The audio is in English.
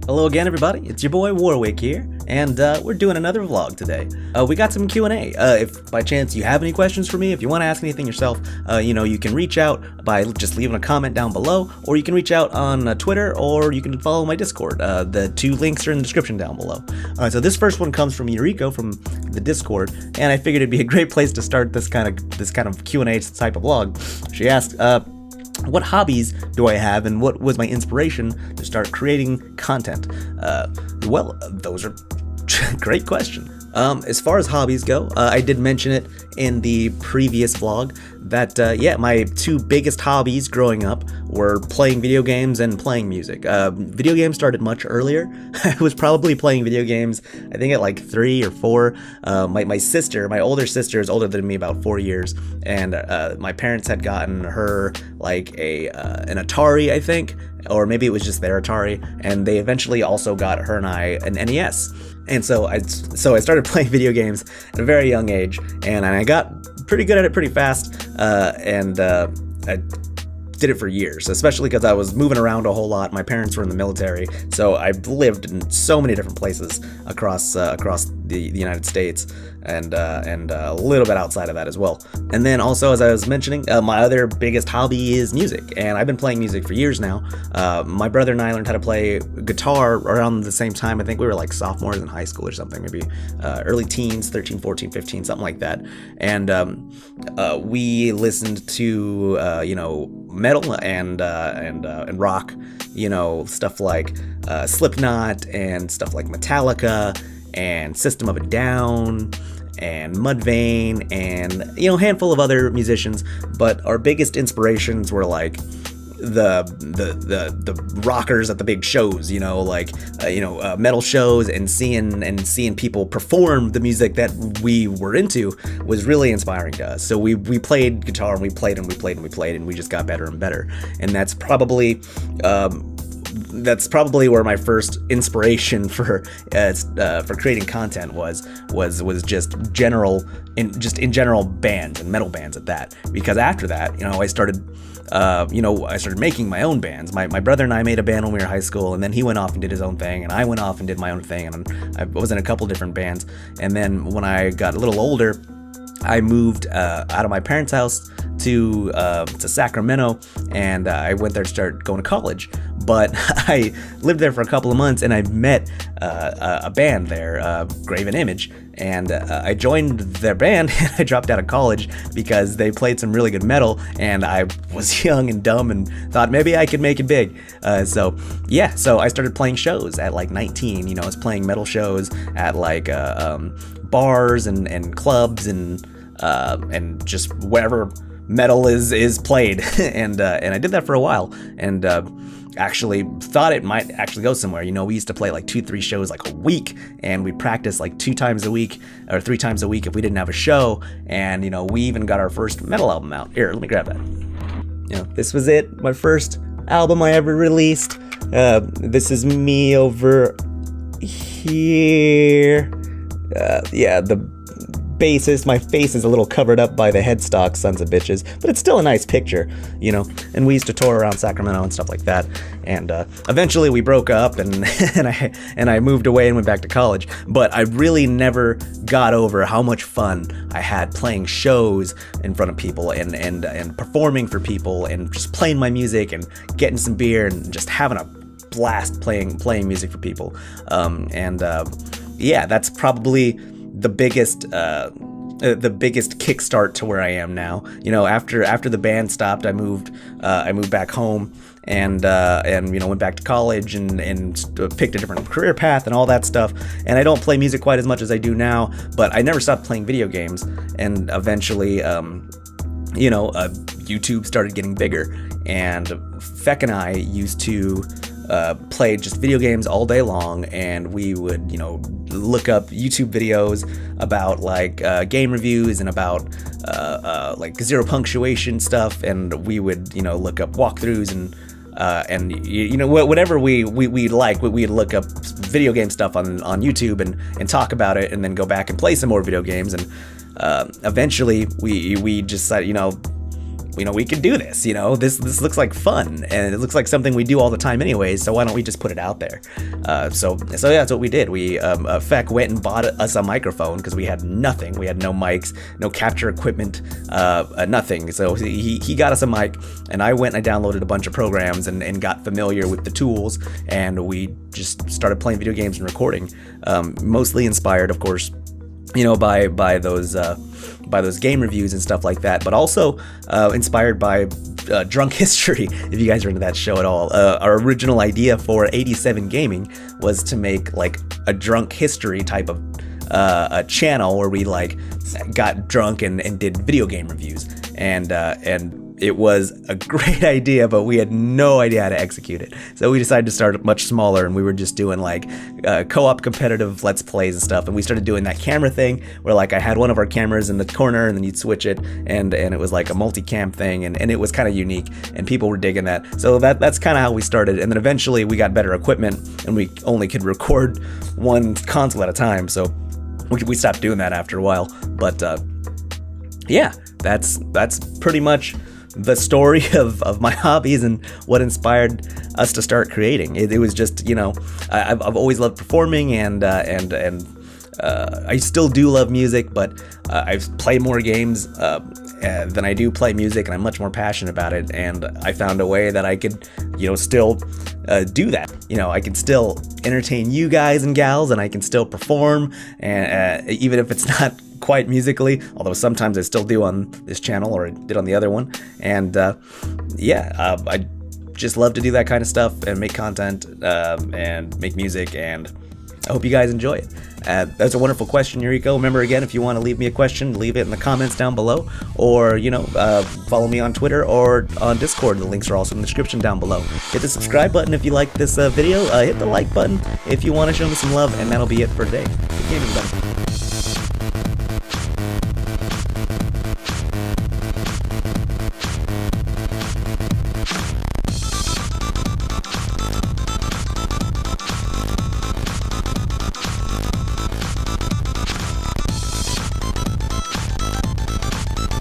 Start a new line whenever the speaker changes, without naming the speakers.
Hello again, everybody. It's your boy Warwick here, and we're doing another vlog today. We got some Q&A. If by chance you have any questions for me, if you want to ask anything yourself, you can reach out by just leaving a comment down below, or you can reach out on Twitter, or you can follow my Discord. The two links are in the description down below. So this first one comes from Yuriko from the Discord, and I figured it'd be a great place to start this kind of Q&A type of vlog. She asked, what hobbies do I have, and what was my inspiration to start creating content? Well, those are great questions. As far as hobbies go, I did mention it in the previous vlog that, my two biggest hobbies growing up were playing video games and playing music. Video games started much earlier. I was probably playing video games, I think at like 3 or 4. My older sister is older than me about 4 years, and my parents had gotten her like an Atari, I think, or maybe it was just their Atari, and they eventually also got her and I an NES. And so I started playing video games at a very young age, and I got pretty good at it pretty fast, and I did it for years, especially because I was moving around a whole lot. My parents were in the military, so I've lived in so many different places across the United States, and a little bit outside of that as well. And then also, as I was mentioning, my other biggest hobby is music, and I've been playing music for years now. My brother and I learned how to play guitar around the same time. I think we were like sophomores in high school or something, maybe early teens, 13, 14, 15, something like that. And we listened to metal and rock, stuff like Slipknot and stuff like Metallica and System of a Down and Mudvayne and a handful of other musicians. But our biggest inspirations were like the rockers at the big shows, metal shows, and seeing people perform the music that we were into was really inspiring to us. So we played guitar, and we played and we played and we played, and we just got better and better. And that's probably where my first inspiration for creating content was just in general bands and metal bands at that. Because after that, I started making my own bands. My brother and I made a band when we were in high school, and then he went off and did his own thing, and I went off and did my own thing, and I was in a couple different bands. And then when I got a little older, I moved out of my parents' house to Sacramento, and I went there to start going to college. But I lived there for a couple of months, and I met a band there, Graven Image, and I joined their band, and I dropped out of college because they played some really good metal, and I was young and dumb and thought maybe I could make it big. So I started playing shows at like 19. I was playing metal shows at like bars and clubs and just wherever metal is played, and I did that for a while, and actually thought it might actually go somewhere. We used to play like 2-3 shows like a week, and we practiced like 2 times a week or 3 times a week if we didn't have a show. And we even got our first metal album out. Here, let me grab that. This was it, my first album I ever released. This is me over here. The bassist, my face is a little covered up by the headstock, sons of bitches, but it's still a nice picture, and we used to tour around Sacramento and stuff like that. And eventually we broke up, and I moved away and went back to college. But I really never got over how much fun I had playing shows in front of people and performing for people and just playing my music and getting some beer and just having a blast playing music for people. That's probably the biggest kickstart to where I am now. After the band stopped, I moved back home and went back to college and picked a different career path and all that stuff. And I don't play music quite as much as I do now, but I never stopped playing video games. And eventually, YouTube started getting bigger, and Feck and I used to play just video games all day long, and we would look up YouTube videos about like game reviews and about like zero punctuation stuff, and we would look up walkthroughs and whatever we like, we'd look up video game stuff on YouTube and talk about it, and then go back and play some more video games. And eventually we just said, we could do this. This looks like fun, and it looks like something we do all the time anyways. So why don't we just put it out there? So yeah, that's what we did. We Feck went and bought us a microphone because we had nothing. We had no mics, no capture equipment, nothing. So he got us a mic, and I went and I downloaded a bunch of programs and got familiar with the tools, and we just started playing video games and recording. Mostly inspired, of course, by those game reviews and stuff like that, but also inspired by Drunk History, if you guys are into that show at all. Our original idea for 87 Gaming was to make like a Drunk History type of a channel where we like got drunk and did video game reviews, and it was a great idea, but we had no idea how to execute it. So we decided to start much smaller, and we were just doing like co-op competitive Let's Plays and stuff. And we started doing that camera thing where like I had one of our cameras in the corner, and then you'd switch it, and it was like a multicam thing, and it was kind of unique, and people were digging that. So that's kind of how we started. And then eventually we got better equipment, and we only could record one console at a time. So we stopped doing that after a while. But yeah, that's pretty much the story of my hobbies and what inspired us to start creating. It was just, I've always loved performing, and I still do love music, but I play more games than I do play music, and I'm much more passionate about it. And I found a way that I could, still do that. I can still entertain you guys and gals, and I can still perform, and even if it's not quite musically, although sometimes I still do on this channel, or I did on the other one. And I just love to do that kind of stuff and make content and make music, and I hope you guys enjoy it. That's a wonderful question, Yuriko. Remember, again, if you want to leave me a question, leave it in the comments down below, or follow me on Twitter or on Discord. The links are also in the description down below. Hit the subscribe button if you like this video. Hit the like button if you want to show me some love, and that'll be it for today. Good game, everybody.